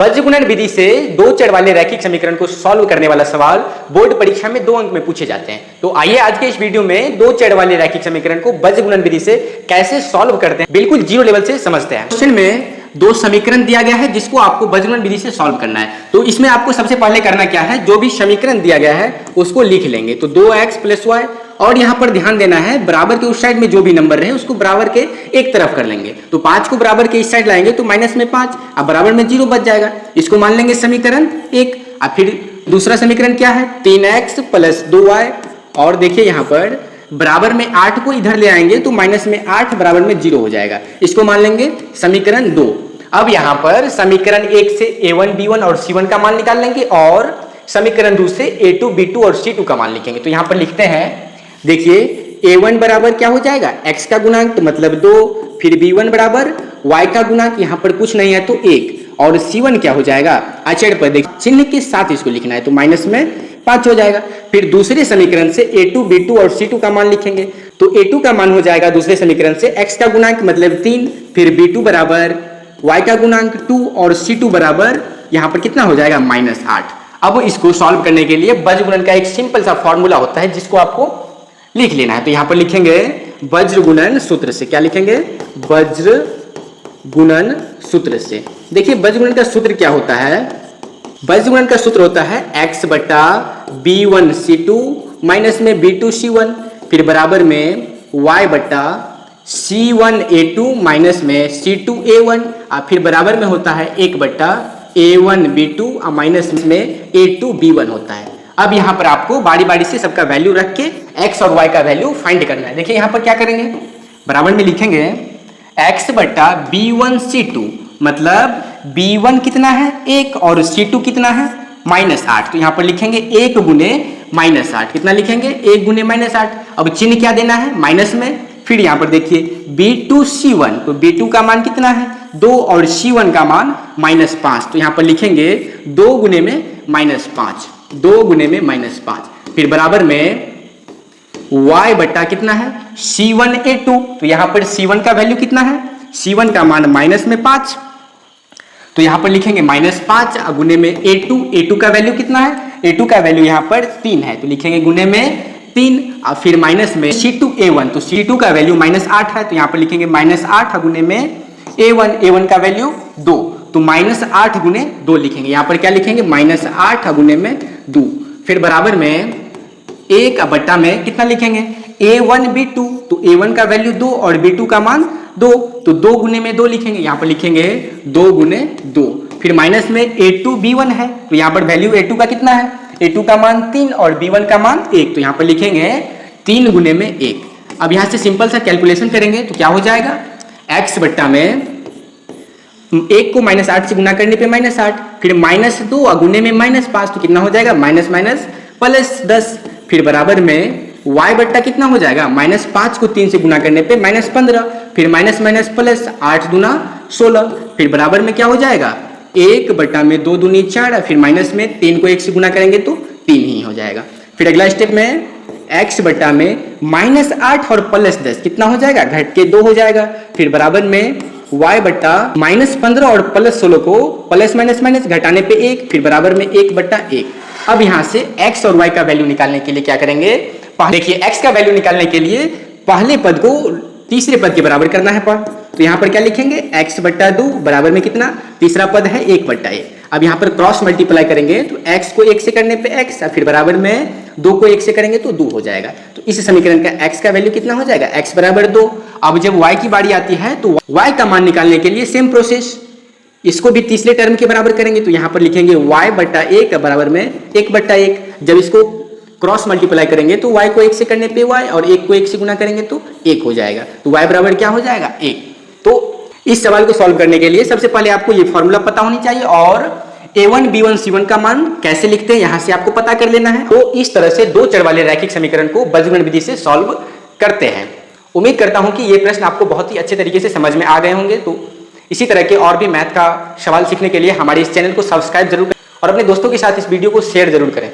बीजगुणन विधि से दो चर वाले रैखिक समीकरण को सॉल्व करने वाला सवाल बोर्ड परीक्षा में 2 अंक में पूछे जाते हैं। तो आइए आज के इस वीडियो में दो चर वाले रैखिक समीकरण को बीजगुणन विधि से कैसे सॉल्व करते हैं बिल्कुल जीरो लेवल से समझते हैं। क्वेश्चन में दो समीकरण दिया गया है जिसको आपको बीजगुणन विधि से सॉल्व करना है। तो इसमें आपको सबसे पहले करना क्या है, जो भी समीकरण दिया गया है उसको लिख लेंगे। तो 2x + y और यहाँ पर ध्यान देना है बराबर के उस साइड में जो भी नंबर रहे उसको बराबर के एक तरफ कर लेंगे। तो 5 को बराबर के इस साइड लाएंगे तो माइनस में 5, अब बराबर में 0 बच जाएगा। इसको मान लेंगे समीकरण 1। अब फिर दूसरा समीकरण क्या है, 3x + 2y और देखिए यहाँ पर बराबर में 8 को इधर ले आएंगे तो माइनस में 8 बराबर में 0 हो जाएगा। इसको मान लेंगे समीकरण 2। अब यहाँ पर समीकरण 1 से a1 b1 और c1 का मान निकाल लेंगे और समीकरण 2 से a2 b2 और c2 का मान लिखेंगे। तो यहाँ पर लिखते हैं, देखिए a1 बराबर क्या हो जाएगा, x का गुणांक तो मतलब 2, फिर b1 बराबर y का गुणांक यहाँ पर कुछ नहीं है तो 1 और c1 क्या हो जाएगा, अचर पर देखिए चिन्ह के साथ इसको लिखना है तो माइनस में 5 हो जाएगा। फिर दूसरे समीकरण से a2 b2 और c2 का मान लिखेंगे तो a2 का मान हो जाएगा दूसरे समीकरण से x का गुणांक मतलब 3, फिर b2 बराबर y का गुणांक 2 और c2 बराबर यहाँ पर कितना हो जाएगा -8। अब इसको सॉल्व करने के लिए बीजगुणन का एक सिंपल सा फॉर्मूला होता है जिसको आपको लिख लेना है। तो यहाँ पर लिखेंगे वज्रगुणन सूत्र से। क्या लिखेंगे, वज्रगुणन सूत्र से। देखिए वज्रगुणन का सूत्र क्या होता है, वज्रगुणन का सूत्र होता है x बटा b1 c2 माइनस में b2 c1 फिर बराबर में y बटा c1 a2 माइनस में c2 a1 और फिर बराबर में होता है 1 बटा a1 b2 और माइनस में a2 b1 होता है। अब यहाँ पर आपको बारी बारी से सबका वैल्यू रख के x और y का वैल्यू फाइंड करना है। देखिए यहाँ पर क्या करेंगे, बराबर में लिखेंगे x बटा b1 c2 मतलब b1 कितना है 1 और c2 कितना है -8। तो यहाँ पर लिखेंगे 1 गुने -8, कितना लिखेंगे 1 गुने -8। अब चिन्ह क्या देना है माइनस में। फिर यहाँ पर देखिए b2 c1 तो b2 का मान कितना है 2 और c1 का मान -5। तो यहाँ पर लिखेंगे 2 गुने में -5, 2 गुने में -5 फिर बराबर में y बटा कितना है c1 a2। तो यहाँ पर c1 का वैल्यू कितना है, c1 का मान -5 तो यहाँ पर लिखेंगे -5 गुने में a2 का वैल्यू कितना है, a2 का वैल्यू यहाँ पर 3 है तो लिखेंगे गुने में 3 और फिर माइनस में c2 a1 तो c2 का वैल्यू -8 है तो यहाँ पर लिखेंगे -8 गुने में a1 का वैल्यू 2 तो -8 गुने 2 लिखेंगे। यहाँ पर क्या लिखेंगे -8 गुने में 2 फिर बराबर में 1 बट्टा में कितना लिखेंगे a1 b2 तो a1 का वैल्यू 2 और b2 का मान 2 तो 2 गुने में 2 लिखेंगे। यहाँ पर लिखेंगे 2 गुने 2 फिर माइनस में a2 b1 है तो यहाँ पर वैल्यू a2 का कितना है, a2 का मान 3 और b1 का मान 1 तो यहाँ पर लिखेंगे 3 गुने में 1। अब यहाँ से सिंपल सा कैलकुलेशन करेंगे तो क्या हो जाएगा, x बट्टा में 1 को -8 से गुना करने पे -8 फिर -2 गुने में -5 तो कितना हो जाएगा +10 फिर बराबर में y बट्टा कितना हो जाएगा -5 को 3 से गुना करने पे -15 फिर माइनस प्लस 8 दूना 16 फिर बराबर में क्या हो जाएगा 1 बट्टा में 2 दूनी 4 फिर माइनस में 3 को 1 से गुना करेंगे तो 3 ही हो जाएगा। फिर अगला स्टेप में x बट्टा में -8 और +10 कितना हो जाएगा घट के 2 हो जाएगा। फिर बराबर में y बट्टा -15 और +16 को प्लस माइनस घटाने पे 1 फिर बराबर में 1 बट्टा 1। अब यहाँ से x और y का वैल्यू निकालने के लिए क्या करेंगे, देखिए x का वैल्यू निकालने के लिए पहले पद को तीसरे पद के बराबर करना है पर तो यहाँ पर क्या लिखेंगे x बट्टा 2 बराबर में कितना, तीसरा पद है 1 बट्टा 1। अब यहाँ पर क्रॉस मल्टीप्लाई करेंगे तो x को 1 से करने पे x फिर बराबर में 2 को 1 से करेंगे तो 2 हो जाएगा। तो इस समीकरण का x का वैल्यू कितना हो जाएगा x बराबर 2। अब जब y की बारी आती है तो y का मान निकालने के लिए सेम प्रोसेस, इसको भी तीसरे टर्म के बराबर करेंगे तो यहाँ पर लिखेंगे y बट्टा 1 बराबर में 1 बट्टा 1। जब इसको क्रॉस मल्टीप्लाई करेंगे तो y को 1 से करने पे y और 1 को 1 से गुना करेंगे तो 1 हो जाएगा। तो y बराबर क्या हो जाएगा 1। तो इस सवाल को सॉल्व करने के लिए सबसे पहले आपको ये फॉर्मूला पता होनी चाहिए और a1 b1 c1 का मान कैसे लिखते हैं यहाँ से आपको पता कर लेना है। तो इस तरह से दो चर वाले रैखिक समीकरण को बीजगुणन विधि से सॉल्व करते हैं। उम्मीद करता हूं कि ये प्रश्न आपको बहुत ही अच्छे तरीके से समझ में आ गए होंगे। तो इसी तरह के और भी मैथ का सवाल सीखने के लिए हमारे इस चैनल को सब्सक्राइब जरूर करें और अपने दोस्तों के साथ इस वीडियो को शेयर जरूर करें।